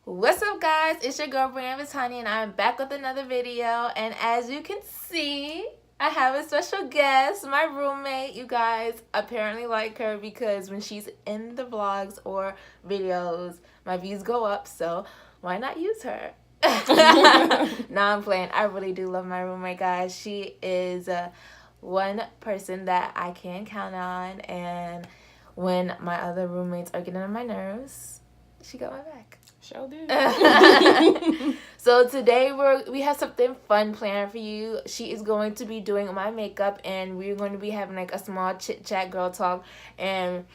What's up, guys? It's your girl Brianna Vitani, and I'm back with another video. And as you can see, I have a special guest, my roommate. You guys apparently like her because when she's in the vlogs or videos, my views go up. So why not use her? Nah, I'm playing. I really do love my roommate, guys. She is one person that I can count on, and when my other roommates are getting on my nerves, she got my back. Sure did. So today we have something fun planned for you. She is going to be doing my makeup, and we're going to be having like a small chit chat girl talk, and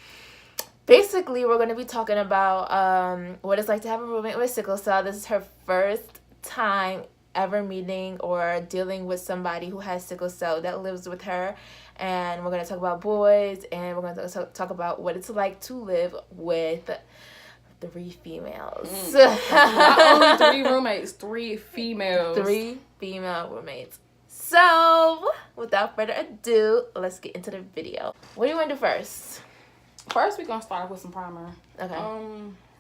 basically we're going to be talking about what it's like to have a roommate with sickle cell. This is her first time ever meeting or dealing with somebody who has sickle cell that lives with her, and we're going to talk about boys, and we're going to talk about what it's like to live with 3 females. Not only 3 roommates, 3 females. 3 female roommates. So, without further ado, let's get into the video. What do you want to do first? First, we're gonna start with some primer. Okay.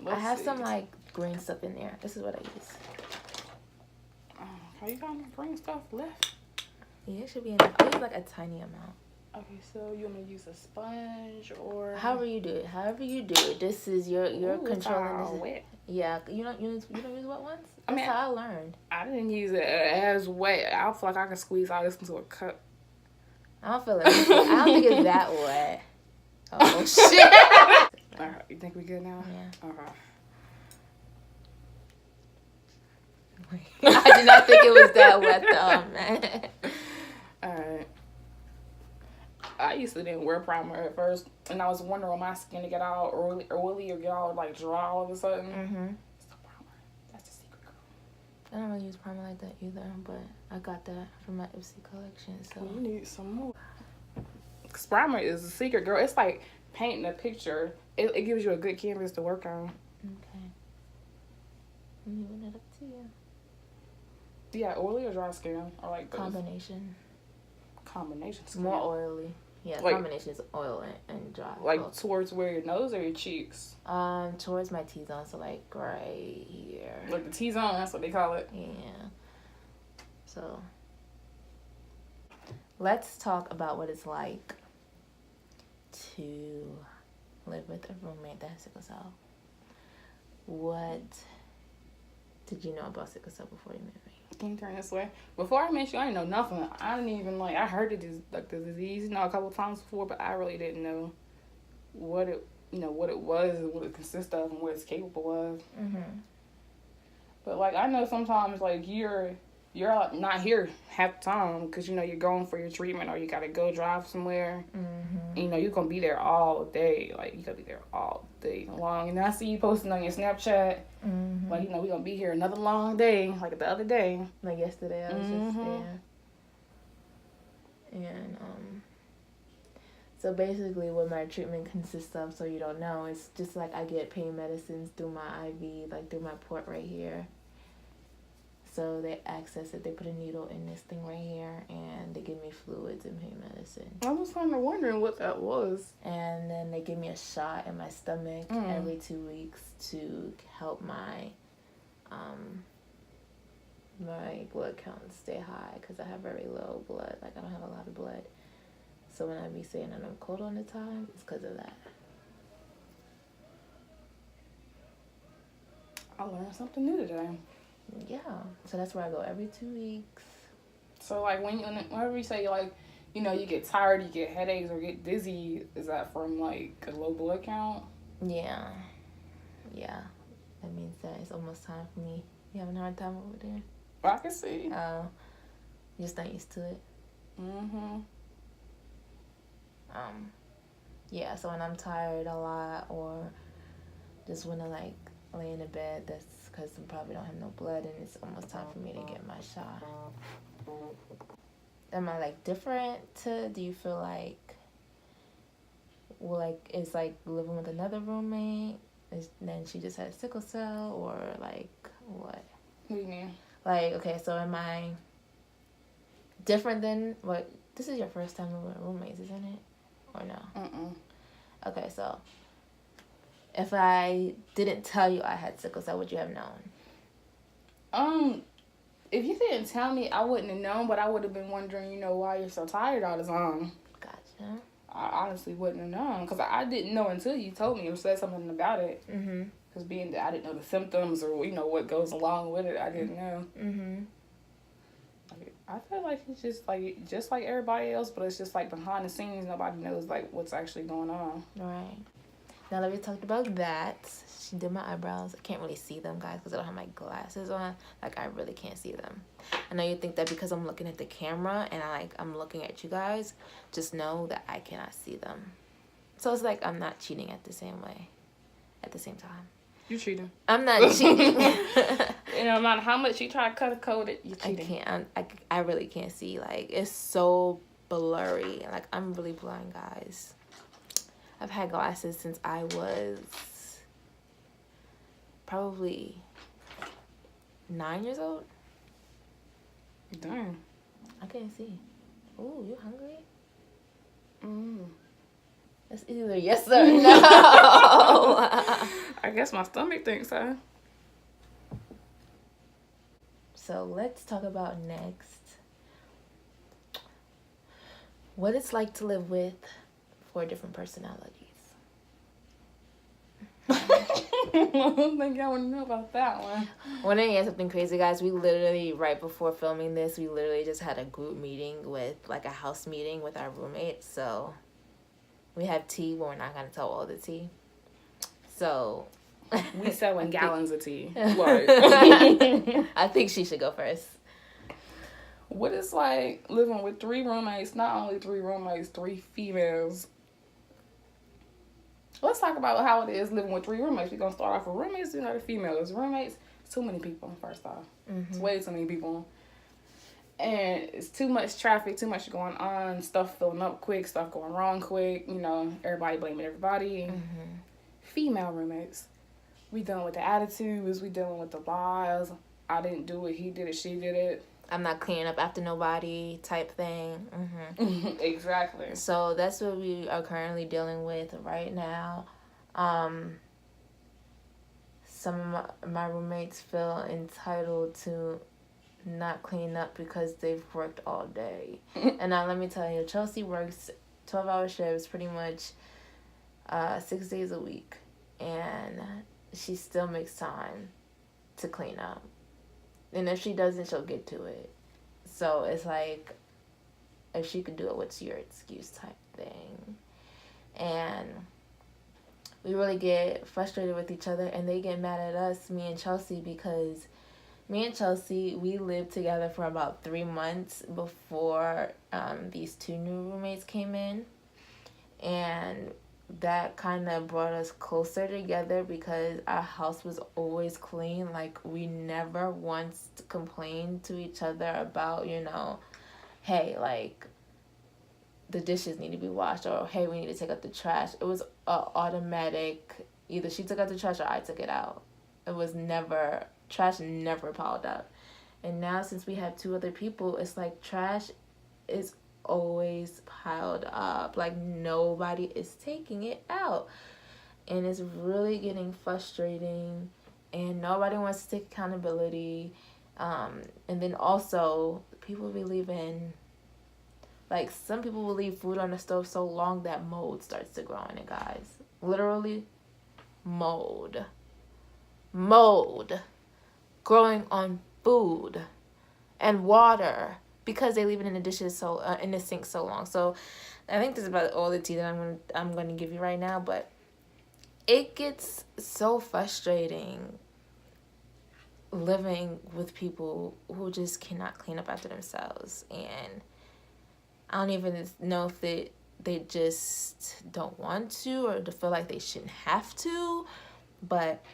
I have some like green stuff in there. This is what I use. You got any green stuff left? Yeah, it should be in there. I use like a tiny amount. Okay, so you want me to use a sponge or however you do it. However you do it. This is your controlling this. Wet. Yeah, you don't use wet ones? That's how I learned. I didn't use it as wet. I feel like I can squeeze all this into a cup. I don't feel like I don't think it's that wet. Oh shit. Alright, you think we good now? Yeah. Okay. I did not think it was that wet though, man. Alright. I used to didn't wear primer at first, and I was wondering when my skin to get all oily or get all like dry all of a sudden. It's the primer. That's the secret, girl. I don't really use primer like that either, but I got that from my Ipsy collection. So you need some more. Cause primer is the secret, girl. It's like painting a picture. It gives you a good canvas to work on. Okay. I'm leaving it up to you. Yeah, oily or dry skin, or like combination. Combination. Skin. More oily. Yeah, like, combination is oil and dry. Like towards where your nose or your cheeks? Towards my T-zone, so like right here. Like the T-zone, that's what they call it. Yeah. So let's talk about what it's like to live with a roommate that has sickle cell. What did you know about sickle cell before you met me? Can you turn this way? Before I met you, I didn't know nothing. I didn't even I heard the disease, a couple of times before, but I really didn't know what it was and what it consists of and what it's capable of. But I know sometimes you're not here half the time because you're going for your treatment or you gotta go drive somewhere. And, you're gonna be there all day. You gotta be there all day long. And I see you posting on your Snapchat. We're gonna be here another long day. Like the other day. Like yesterday, I was just there. And so basically, what my treatment consists of, so you don't know, it's just I get pain medicines through my IV, through my port right here. So they access it. They put a needle in this thing right here, and they give me fluids and pain medicine. I was kind of wondering what that was. And then they give me a shot in my stomach every 2 weeks to help my blood count stay high because I have very low blood. I don't have a lot of blood. So when I be saying that I'm cold all the time, it's because of that. I learned something new today. Yeah, so that's where I go every 2 weeks. So whenever you say you get tired, you get headaches or get dizzy, is that from a low blood count? Yeah, that means that it's almost time for me. You having a hard time over there? I can see. You're just not used to it. Yeah, so when I'm tired a lot or just want to lay in the bed, that's because I probably don't have no blood and it's almost time for me to get my shot. Am I different do you feel it's living with another roommate? Then she just had sickle cell or what? What do you mean? Okay, so am I different than what? This is your first time with roommates, isn't it? Or no? Mm-mm. Okay, so If I didn't tell you I had sickle cell, would you have known? If you didn't tell me, I wouldn't have known, but I would have been wondering, why you're so tired all the time. Gotcha. I honestly wouldn't have known, because I didn't know until you told me or said something about it. Mm-hmm. Because being that I didn't know the symptoms or, what goes along with it, I didn't know. Mm-hmm. I feel like it's just like everybody else, but it's just like behind the scenes, nobody knows like what's actually going on. Right. Now that we talked about that, she did my eyebrows. I can't really see them, guys, because I don't have my glasses on. Like, I really can't see them. I know you think that because I'm looking at the camera and I'm looking at you guys, just know that I cannot see them. So it's like I'm not cheating at the same time. You cheating. I'm not cheating. No matter how much you try to cut a code, you cheating. I really can't see. Like, it's so blurry. Like, I'm really blind, guys. I've had glasses since I was probably 9 years old. Damn. I can't see. Ooh, you hungry? That's either yes or no. I guess my stomach thinks so. So let's talk about next what it's like to live with 4 different personalities. I don't think I want to know about that one. Want to hear something crazy, guys? We literally, right before filming this, we literally just had a group meeting with, like, a house meeting with our roommates. So we have tea, but we're not going to tell all the tea. So we selling gallons of tea. I think she should go first. What it's like living with 3 roommates, not only 3 roommates, 3 females. Let's talk about how it is living with 3 roommates. We're going to start off with roommates, the females. Roommates, it's too many people, first off. Mm-hmm. It's way too many people. And it's too much traffic, too much going on, stuff filling up quick, stuff going wrong quick, everybody blaming everybody. Mm-hmm. Female roommates, we dealing with the attitudes, we dealing with the lies. I didn't do it, he did it, she did it. I'm not cleaning up after nobody type thing. Mm-hmm. Exactly. So that's what we are currently dealing with right now. Some of my roommates feel entitled to not clean up because they've worked all day. And now let me tell you, Chelsea works 12-hour shifts pretty much 6 days a week. And she still makes time to clean up. And if she doesn't, she'll get to it. So it's like, if she could do it, what's your excuse type thing? And we really get frustrated with each other, and they get mad at us, me and Chelsea, because me and Chelsea, we lived together for about 3 months before these 2 new roommates came in. And that kind of brought us closer together because our house was always clean. Like, we never once complained to each other about, hey, like, the dishes need to be washed, or hey, we need to take out the trash. It was automatic. Either she took out the trash or I took it out. It was never, trash never piled up. And now since we have 2 other people, it's like trash is always piled up. Like, nobody is taking it out. And it's really getting frustrating. And nobody wants to take accountability. And then also, people be leaving, like, some people will leave food on the stove so long that mold starts to grow in it, guys. Literally, mold. Mold growing on food and water because they leave it in the dishes in the sink so long. So I think this is about all the tea that I'm going to give you right now, but it gets so frustrating living with people who just cannot clean up after themselves. And I don't even know if they just don't want to, or to feel like they shouldn't have to, but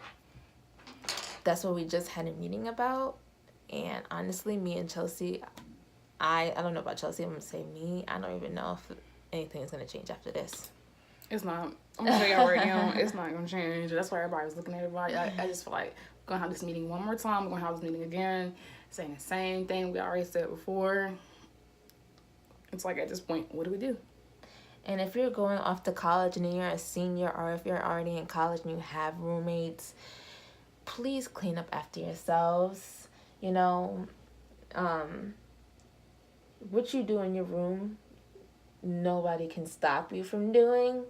that's what we just had a meeting about. And honestly, me and Chelsea, I don't know about Chelsea, I'm going to say me, I don't even know if anything is going to change after this. It's not. I'm going to tell y'all right now, it's not going to change. That's why everybody's looking at everybody. I just feel like we're going to have this meeting one more time. We're going to have this meeting again, saying the same thing we already said before. It's like, at this point, what do we do? And if you're going off to college and you're a senior, or if you're already in college and you have roommates, please clean up after yourselves. You know, what you do in your room, nobody can stop you from doing.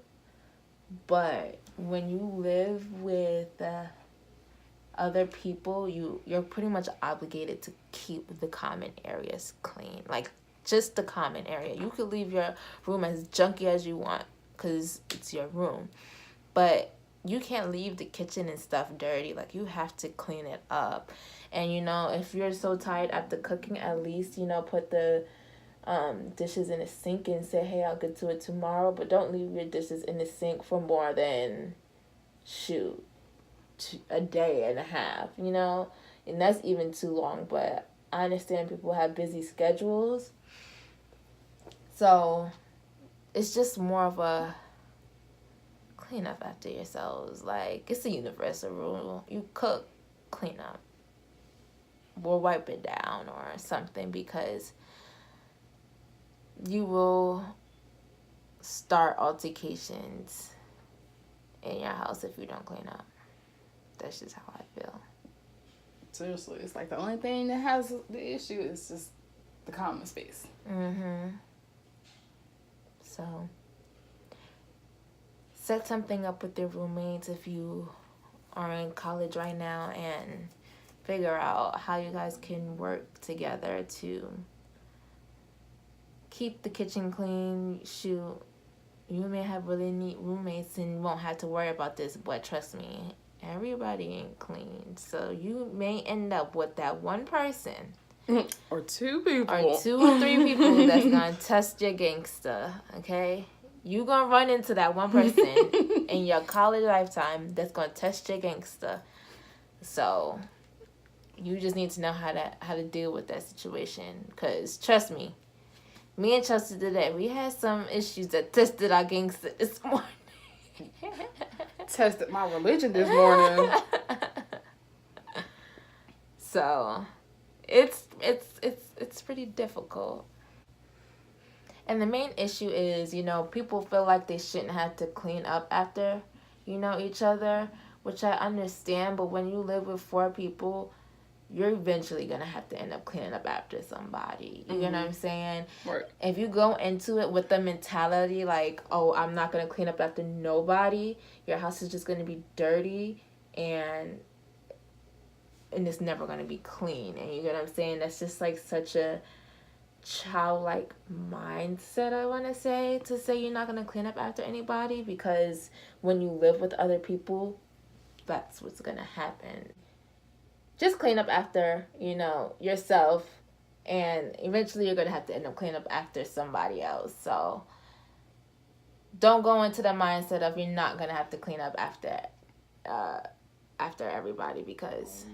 But when you live with other people, you're pretty much obligated to keep the common areas clean. Like, just the common area. You could leave your room as junky as you want because it's your room. But you can't leave the kitchen and stuff dirty. Like, you have to clean it up. And, you know, if you're so tired after cooking, at least, you know, put the dishes in the sink and say, hey, I'll get to it tomorrow. But don't leave your dishes in the sink for more than, a day and a half, you know? And that's even too long. But I understand people have busy schedules. So it's just more of a clean up after yourselves. Like, it's a universal rule. You cook, clean up. Or wipe it down or something, because you will start altercations in your house if you don't clean up. That's just how I feel. Seriously, it's like the only thing that has the issue is just the common space. So, set something up with your roommates if you are in college right now, and figure out how you guys can work together to keep the kitchen clean. Shoot, you may have really neat roommates and won't have to worry about this, but trust me, everybody ain't clean. So you may end up with that one person or two people. Or 2 or 3 people that's going to test your gangster, okay? You going to run into that one person in your college lifetime that's going to test your gangster. So you just need to know how to deal with that situation. Because trust me, me and Chelsea today, we had some issues that tested our gangster this morning. Tested my religion this morning. So it's pretty difficult. And the main issue is, you know, people feel like they shouldn't have to clean up after, you know, each other, which I understand. But when you live with 4 people, you're eventually going to have to end up cleaning up after somebody. You know what I'm saying? Right. If you go into it with the mentality like, oh, I'm not going to clean up after nobody, your house is just going to be dirty and it's never going to be clean. And you know what I'm saying? That's just like such a childlike mindset, I want to say you're not going to clean up after anybody, because when you live with other people, that's what's going to happen. Just clean up after, you know, yourself, and eventually you're going to have to end up cleaning up after somebody else. So don't go into the mindset of you're not going to have to clean up after everybody, because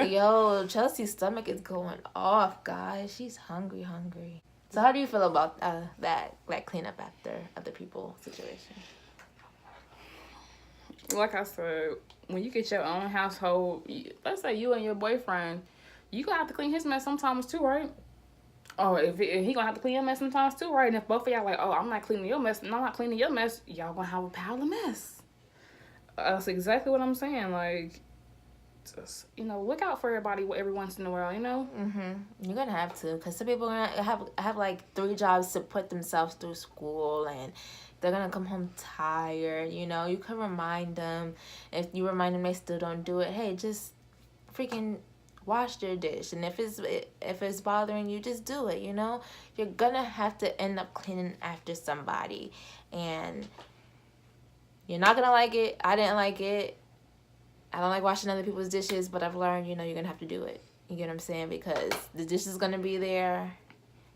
yo, Chelsea's stomach is going off, guys. She's hungry. So how do you feel about that cleanup after other people situation? Like I said, when you get your own household, let's say you and your boyfriend, you gonna have to clean his mess sometimes too, right? Or if he gonna have to clean your mess sometimes too, right? And if both of y'all like, oh, I'm not cleaning your mess, and I'm not cleaning your mess, y'all gonna have a pile of mess. That's exactly what I'm saying. Like, just, you know, look out for everybody every once in a while, you know? You're gonna have to, because some people are gonna have like 3 jobs to put themselves through school, and they're gonna come home tired. You know, you can remind them. If you remind them they still don't do it, hey, just freaking wash your dish. And if it's bothering you, just do it. You know, you're gonna have to end up cleaning after somebody, and you're not gonna like it. I didn't like it. I don't like washing other people's dishes, but I've learned, you know, you're gonna have to do it. You get what I'm saying? Because the dish is gonna be there.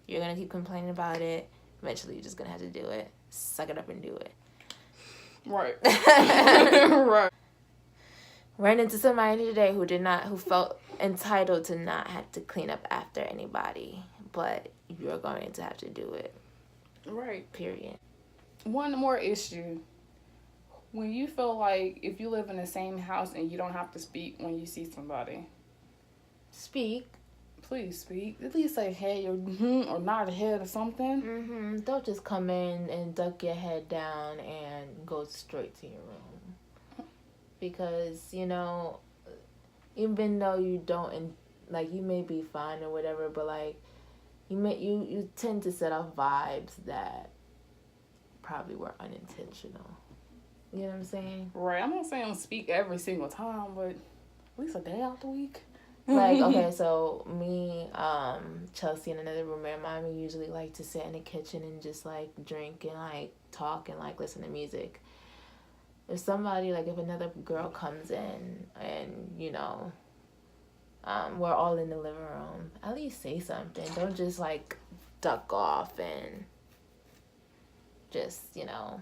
You're gonna keep complaining about it. Eventually, you're just gonna have to do it. Suck it up and do it. Right. Right. Ran into somebody today who felt entitled to not have to clean up after anybody, but you're going to have to do it. Right. Period. One more issue. When you feel like if you live in the same house and you don't have to speak when you see somebody. Speak. Please speak. At least say hey or or nod your head or something. Don't just come in and duck your head down and go straight to your room. Because, you know, even though you don't, like, you may be fine or whatever, but, like, you tend to set off vibes that probably were unintentional. You know what I'm saying? Right. I'm not saying speak every single time, but at least a day out the week. Like, okay, so me, Chelsea, and another roommate of mine, we usually like to sit in the kitchen and just, like, drink and, like, talk and, like, listen to music. If somebody, like, if another girl comes in and, you know, we're all in the living room, at least say something. Don't just, like, duck off and just, you know,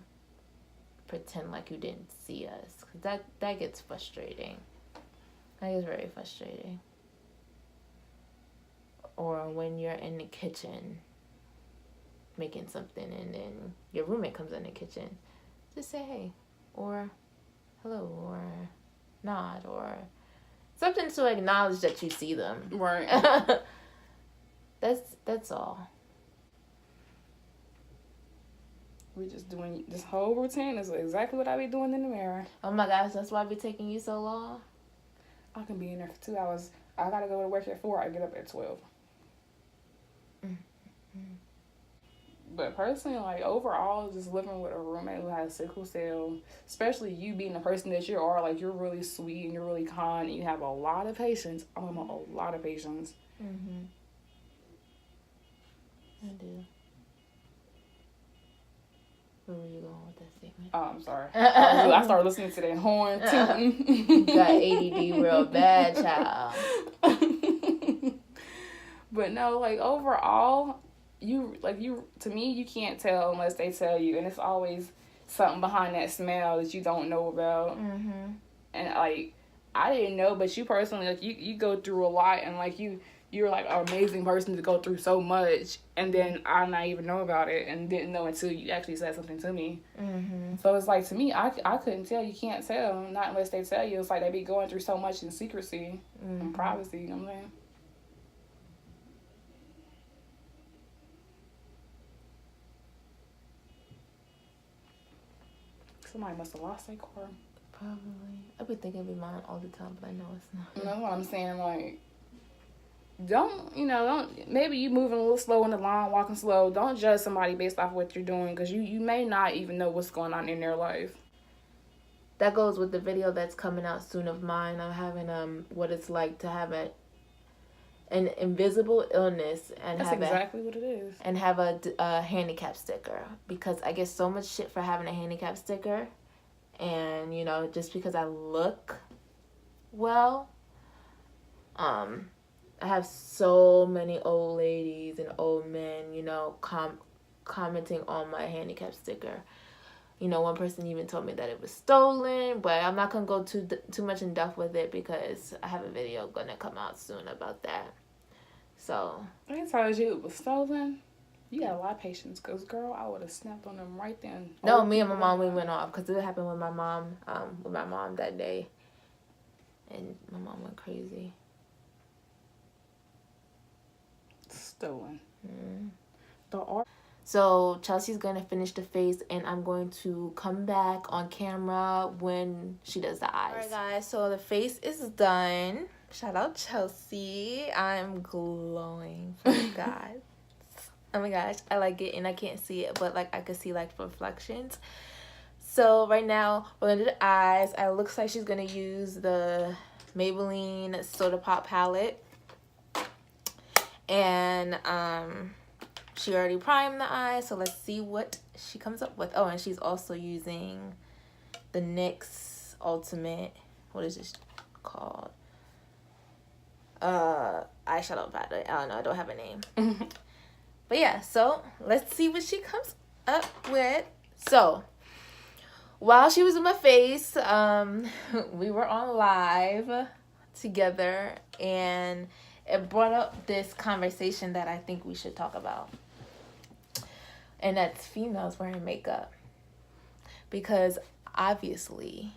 pretend like you didn't see us. 'Cause that gets frustrating. That is very frustrating. Or when you're in the kitchen making something and then your roommate comes in the kitchen, just say hey or hello or nod or something to acknowledge that you see them. Right. That's all. We just doing this whole routine is exactly what I be doing in the mirror. Oh my gosh, that's why it be taking you so long? I can be in there for 2 hours. I gotta go to work at 4. I get up at 12. But personally, like, overall, just living with a roommate who has sickle cell, especially you being the person that you are, like, you're really sweet and you're really kind and you have a lot of patience. I mean, a lot of patience. I do. Where were you going with that statement? Oh, I'm sorry. I started listening to that horn, too. Got ADD real bad, child. But no, like, overall, to me, you can't tell unless they tell you. And it's always something behind that smell that you don't know about. And, like, I didn't know, but you personally, like, you go through a lot. And, like, you're, like, an amazing person to go through so much. And then I not even know about it and didn't know until you actually said something to me. So it's like, to me, I couldn't tell. You can't tell. Not unless they tell you. It's like they be going through so much in secrecy and privacy. You know what I'm saying? Somebody must have lost their car. Probably. I be thinking it'd be mine all the time, but I know it's not. You know what I'm saying? Like, maybe you moving a little slow in the line, walking slow. Don't judge somebody based off what you're doing because you may not even know what's going on in their life. That goes with the video that's coming out soon of mine. I'm having what it's like to have an invisible illness and That's exactly what it is. And have a handicap sticker, because I get so much shit for having a handicap sticker, and you know, just because I look well, I have so many old ladies and old men, you know, commenting on my handicap sticker. You know, one person even told me that it was stolen, but I'm not gonna go too much in depth with it because I have a video gonna come out soon about that. So I told you it was stolen. You got a lot of patience, because, girl, I would have snapped on them right then. No, me and my mom, we went off, because it happened with my mom that day. And my mom went crazy. Stolen. So Chelsea's going to finish the face, and I'm going to come back on camera when she does the eyes. Alright, guys, so the face is done. Shout out Chelsea. I'm glowing for you guys. Oh my gosh, I like it, and I can't see it, but like I could see like reflections. So right now we're gonna do the eyes. It looks like she's gonna use the Maybelline Soda Pop palette, and she already primed the eyes. So let's see what she comes up with. Oh, and she's also using the NYX Ultimate. What is this called? Eyeshadow palette. I don't know. I don't have a name. But yeah, so let's see what she comes up with. So while she was in my face, we were on live together, and it brought up this conversation that I think we should talk about. And that's females wearing makeup. Because obviously,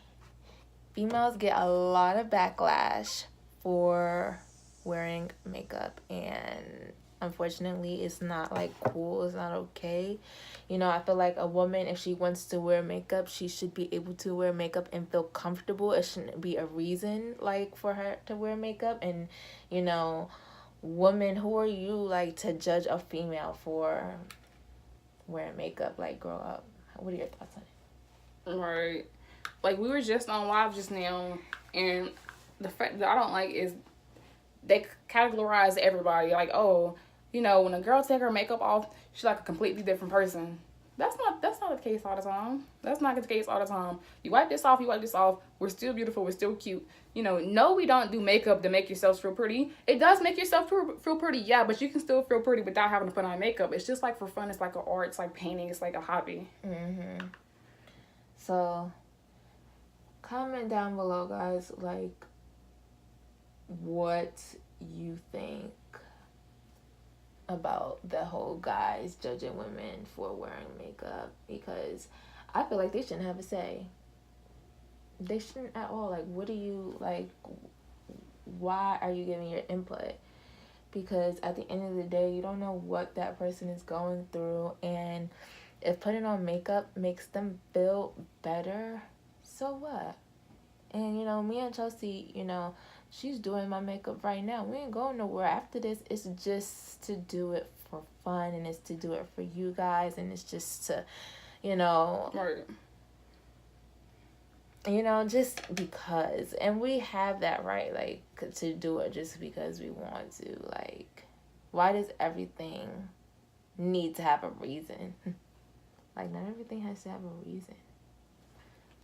females get a lot of backlash for wearing makeup, and unfortunately it's not like cool, it's not okay. You know, I feel like a woman, if she wants to wear makeup, she should be able to wear makeup and feel comfortable. It shouldn't be a reason like for her to wear makeup. And you know, woman, who are you like to judge a female for wearing makeup? Like, grow up. What are your thoughts on it? Right. Like, we were just on live just now, and the fact that I don't like is they categorize everybody. Like, oh, you know, when a girl take her makeup off, she's like a completely different person. That's not the case all the time. That's not the case all the time. You wipe this off, we're still beautiful, we're still cute. You know, no, we don't do makeup to make yourself feel pretty. It does make yourself feel pretty, yeah, but you can still feel pretty without having to put on makeup. It's just like for fun. It's like an art. It's like painting. It's like a hobby. Mm-hmm. So, comment down below, guys, like, what you think about the whole guys judging women for wearing makeup, because I feel like they shouldn't have a say. They shouldn't at all. Like, what do you like? Why are you giving your input? Because at the end of the day, you don't know what that person is going through, and if putting on makeup makes them feel better, so what? And you know, me and Chelsea, you know, she's doing my makeup right now. We ain't going nowhere after this. It's just to do it for fun, and it's to do it for you guys, and it's just to, you know, Right. you know, just because. And we have that right, like, to do it just because we want to. Like, why does everything need to have a reason? Like, not everything has to have a reason.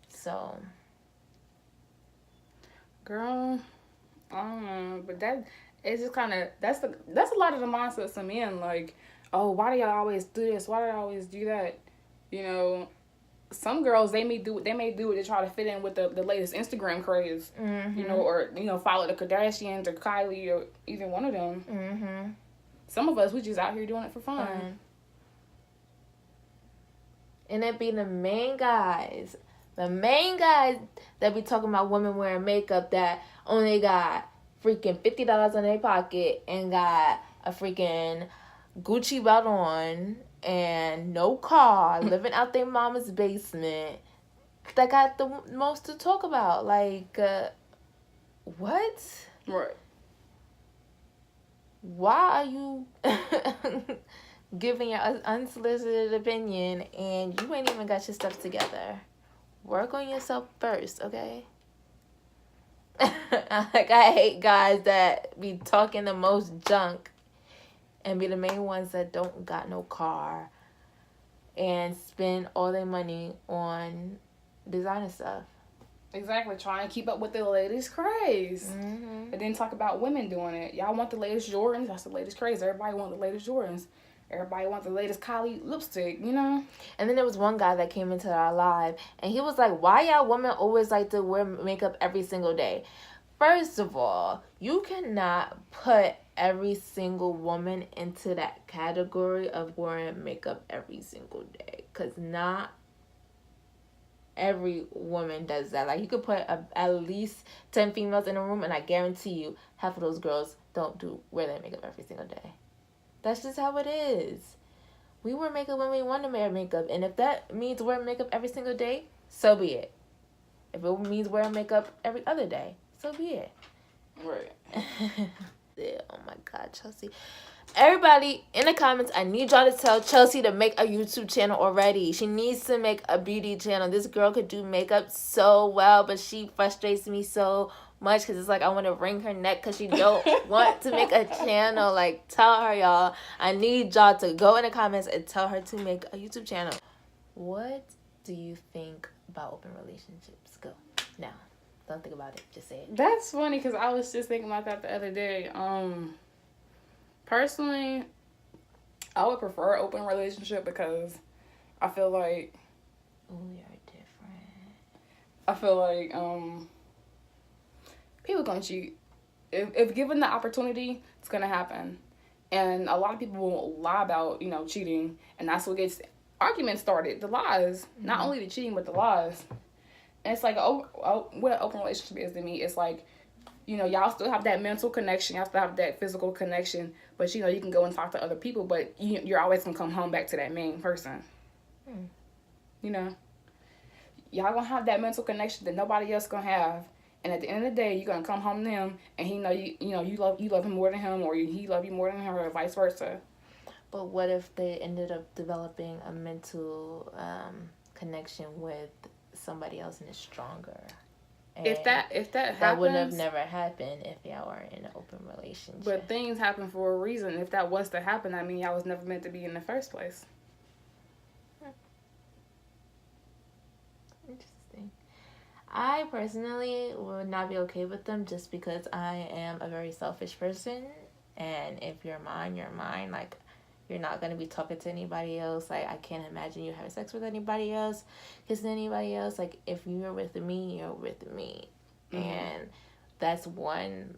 So, Girl, I don't know, but that it's just kind of that's a lot of the mindsets of men. Like, oh, why do y'all always do this? Why do y'all always do that? You know, some girls they may do it to try to fit in with the latest Instagram craze. mm-hmm. You know, or you know, follow the Kardashians or Kylie or either one of them. Mm-hmm. Some of us we just out here doing it for fun. And it be the main guys that be talking about women wearing makeup that only got freaking $50 in their pocket and got a freaking Gucci belt on and no car, living out their mama's basement, that got the most to talk about. Like, what? Right. Why are you giving your unsolicited opinion and you ain't even got your stuff together? Work on yourself first, okay? Like, I hate guys that be talking the most junk and be the main ones that don't got no car and spend all their money on designer stuff. Exactly, trying to keep up with the latest craze. Mm-hmm. And then talk about women doing it. Y'all want the latest Jordans? That's the latest craze. Everybody want the latest Jordans. Everybody wants the latest Kylie lipstick, you know? And then there was one guy that came into our live, and he was like, why y'all women always like to wear makeup every single day? First of all, you cannot put every single woman into that category of wearing makeup every single day, because not every woman does that. Like, you could put at least 10 females in a room, and I guarantee you half of those girls don't wear their makeup every single day. That's just how it is. We wear makeup when we want to wear makeup, and if that means wearing makeup every single day, so be it. If it means wearing makeup every other day, so be it. Right. Oh my God, Chelsea. Everybody in the comments, I need y'all to tell Chelsea to make a YouTube channel already. She needs to make a beauty channel. This girl could do makeup so well, but she frustrates me so much because it's like I want to wring her neck because she don't want to make a channel. Like, tell her, y'all. I need y'all to go in the comments and tell her to make a YouTube channel. What do you think about open relationships? Go now. Don't think about it. Just say it. That's funny because I was just thinking about that the other day. Personally, I would prefer an open relationship because I feel like We are different. I feel like people gonna cheat. If given the opportunity, it's gonna happen. And a lot of people will lie about, you know, cheating, and that's what gets arguments started. The lies. Mm-hmm. Not only the cheating, but the lies. And it's like, what an open relationship is to me, it's like, you know, y'all still have that mental connection, y'all still have that physical connection, but you know, you can go and talk to other people, but you're always gonna come home back to that main person. You know, y'all gonna have that mental connection that nobody else gonna have, and at the end of the day, you're gonna come home to him, and he know you love him more than him, or he love you more than her, or vice versa. But what if they ended up developing a mental connection with somebody else and it's stronger? And if that happens, that would have never happened if y'all were in an open relationship. But things happen for a reason. If that was to happen, I mean, y'all was never meant to be in the first place. Interesting. I personally would not be okay with them just because I am a very selfish person, and if you're mine, you're mine. Like, you're not going to be talking to anybody else. Like, I can't imagine you having sex with anybody else, kissing anybody else. Like, if you're with me, you're with me. Mm-hmm. And that's one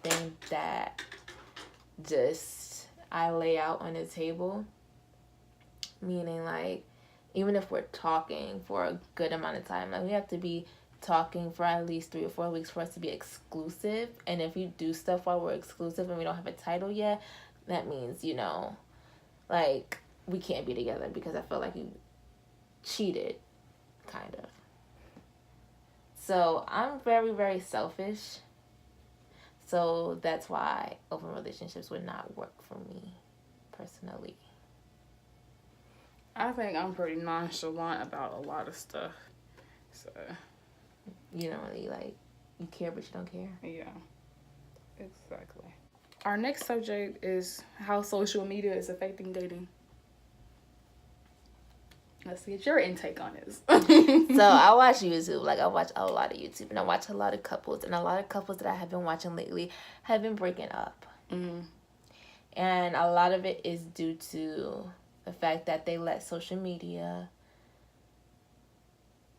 thing that just I lay out on the table. Meaning, like, even if we're talking for a good amount of time, like, we have to be talking for at least 3 or 4 weeks for us to be exclusive. And if you do stuff while we're exclusive and we don't have a title yet, that means, you know, like, we can't be together because I feel like you cheated, kind of. So I'm very, very selfish. So that's why open relationships would not work for me personally. I think I'm pretty nonchalant about a lot of stuff. So you don't really, like, you care but you don't care. Yeah, exactly. Our next subject is how social media is affecting dating. Let's get your intake on this. So I watch YouTube. Like, I watch a lot of YouTube, and I watch a lot of couples, and a lot of couples that I have been watching lately have been breaking up. Mm-hmm. And a lot of it is due to the fact that they let social media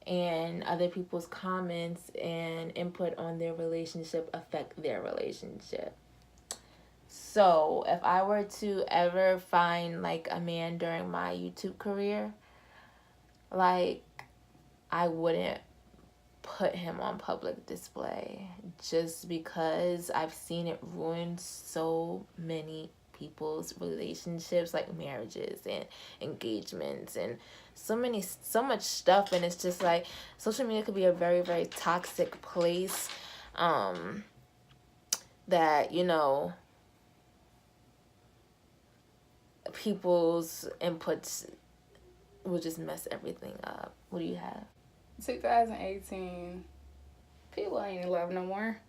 and other people's comments and input on their relationship affect their relationship. So if I were to ever find, like, a man during my YouTube career, like, I wouldn't put him on public display just because I've seen it ruin so many people's relationships, like marriages and engagements and so much stuff. And it's just like, social media could be a very, very toxic place that, you know, people's inputs will just mess everything up. What do you have? 2018, people ain't in love no more.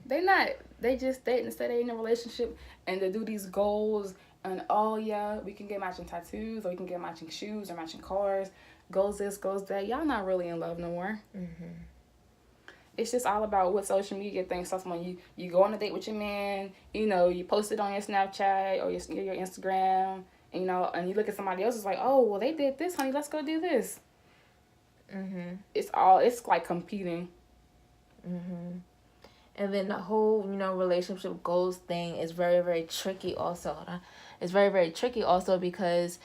They not. They just date instead they in a relationship, and they do these goals and, oh yeah, we can get matching tattoos, or we can get matching shoes or matching cars, goes this, goes that. Y'all not really in love no more. Mm-hmm. It's just all about what social media thinks. So when you go on a date with your man, you know, you post it on your Snapchat or your Instagram, and, you know, and you look at somebody else, it's like, oh, well, they did this, honey, let's go do this. Mm-hmm. It's like competing. Mm-hmm. And then the whole, you know, relationship goals thing is very, very tricky also. It's very, very tricky also because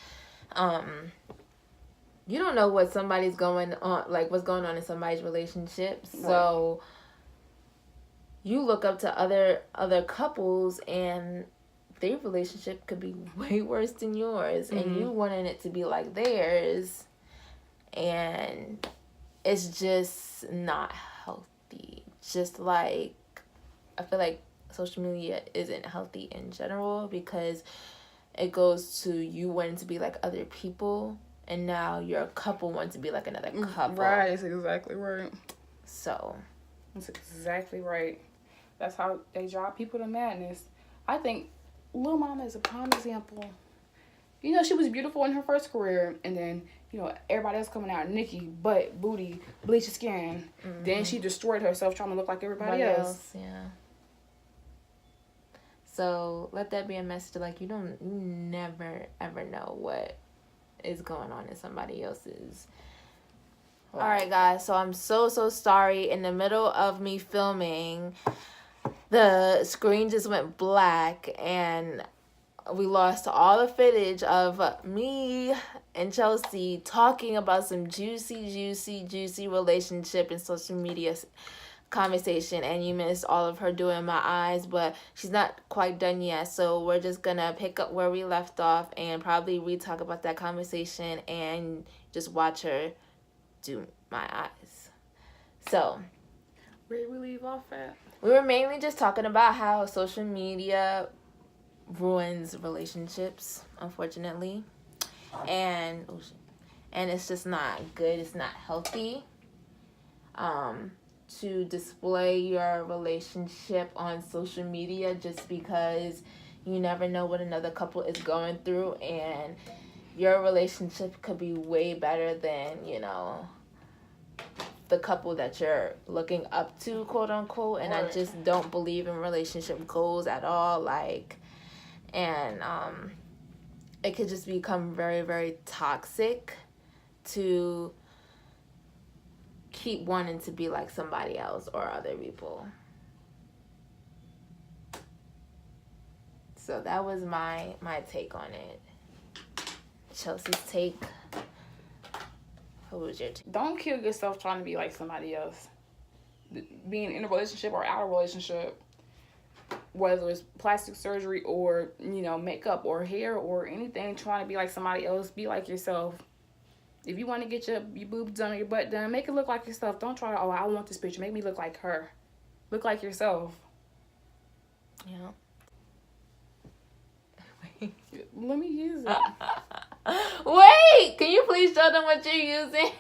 you don't know what somebody's going on, like, what's going on in somebody's relationship. So you look up to other couples, and their relationship could be way worse than yours. Mm-hmm. And you wanting it to be like theirs. And it's just not healthy. Just like, I feel like social media isn't healthy in general because it goes to you wanting to be like other people, and now your couple wants to be like another couple. Right, that's exactly right. So. That's exactly right. That's how they drive people to madness. I think Lil Mama is a prime example. You know, she was beautiful in her first career, and then, you know, everybody else coming out, Nicki, butt, booty, bleached skin. Mm-hmm. Then she destroyed herself trying to look like everybody else. Yeah. So let that be a message. Like, you never ever know what is going on in somebody else's life. All right, guys. So I'm so sorry. In the middle of me filming, the screen just went black, and we lost all the footage of me and Chelsea talking about some juicy relationship and social media conversation, and you missed all of her doing my eyes, but she's not quite done yet, so we're just gonna pick up where we left off and probably re-talk about that conversation and just watch her do my eyes. So where did we leave off at? We were mainly just talking about how social media ruins relationships, unfortunately, and it's just not good. It's not healthy to display your relationship on social media just because you never know what another couple is going through, and your relationship could be way better than, you know, the couple that you're looking up to, quote unquote. And I just don't believe in relationship goals at all. Like, and it could just become very, very toxic to keep wanting to be like somebody else or other people. So that was my take on it. Chelsea's take. What was your take? Don't kill yourself trying to be like somebody else. Being in a relationship or out of a relationship, whether it's plastic surgery or, you know, makeup or hair or anything, trying to be like somebody else, be like yourself. If you want to get your boobs done or your butt done, make it look like yourself. Don't try to, oh, I want this picture. Make me look like her. Look like yourself. Yeah. Let me use it. Wait! Can you please show them what you're using?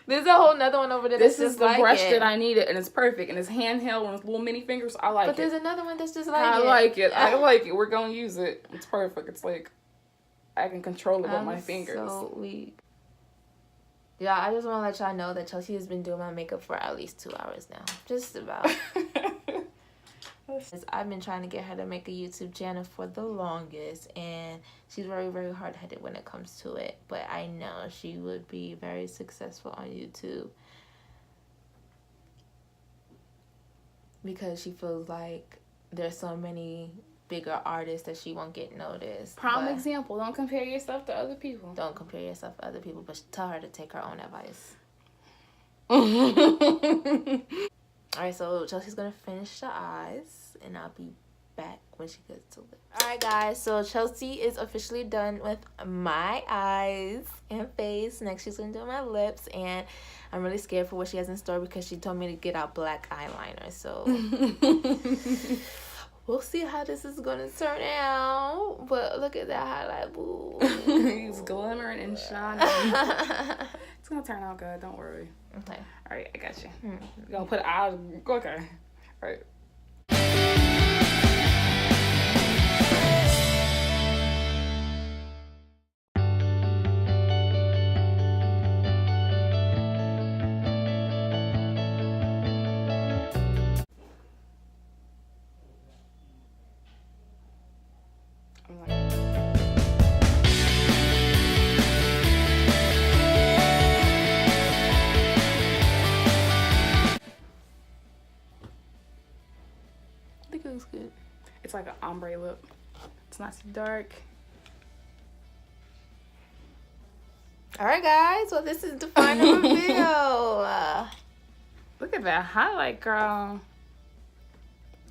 There's a whole nother one over there. This is the brush that I needed, and it's perfect, and it's handheld and it's little mini fingers. I like it. But there's another one that's just like it. I like it. I like it. We're gonna use it. It's perfect. It's like I can control it with my fingers. So weak. Yeah, I just want to let y'all know that Chelsea has been doing my makeup for at least 2 hours now. Just about. I've been trying to get her to make a YouTube channel for the longest, and she's very, very hard-headed when it comes to it. But I know she would be very successful on YouTube because she feels like there's so many bigger artists that she won't get noticed. Prime example, don't compare yourself to other people. Don't compare yourself to other people, but tell her to take her own advice. Alright, so Chelsea's gonna finish the eyes, and I'll be back when she gets to lips. Alright guys, so Chelsea is officially done with my eyes and face. Next she's gonna do my lips, and I'm really scared for what she has in store because she told me to get out black eyeliner, so we'll see how this is gonna turn out. But look at that highlight, boo. He's glimmering and shining. It's gonna turn out good, don't worry. Okay. Alright, I got you. You're gonna put eyes. Okay. Alright. I think it looks good. It's like an ombre look. It's not too dark. Alright guys, well this is the final reveal. Look at that highlight, girl.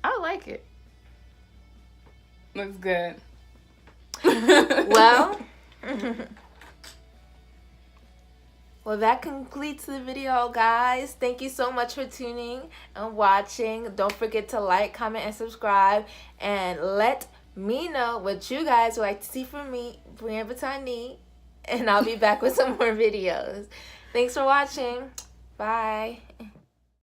I like it. Looks good. Well, well, that completes the video, guys. Thank you so much for tuning and watching. Don't forget to like, comment, and subscribe. And let me know what you guys would like to see from me, Brianne Batani. And I'll be back with some more videos. Thanks for watching. Bye.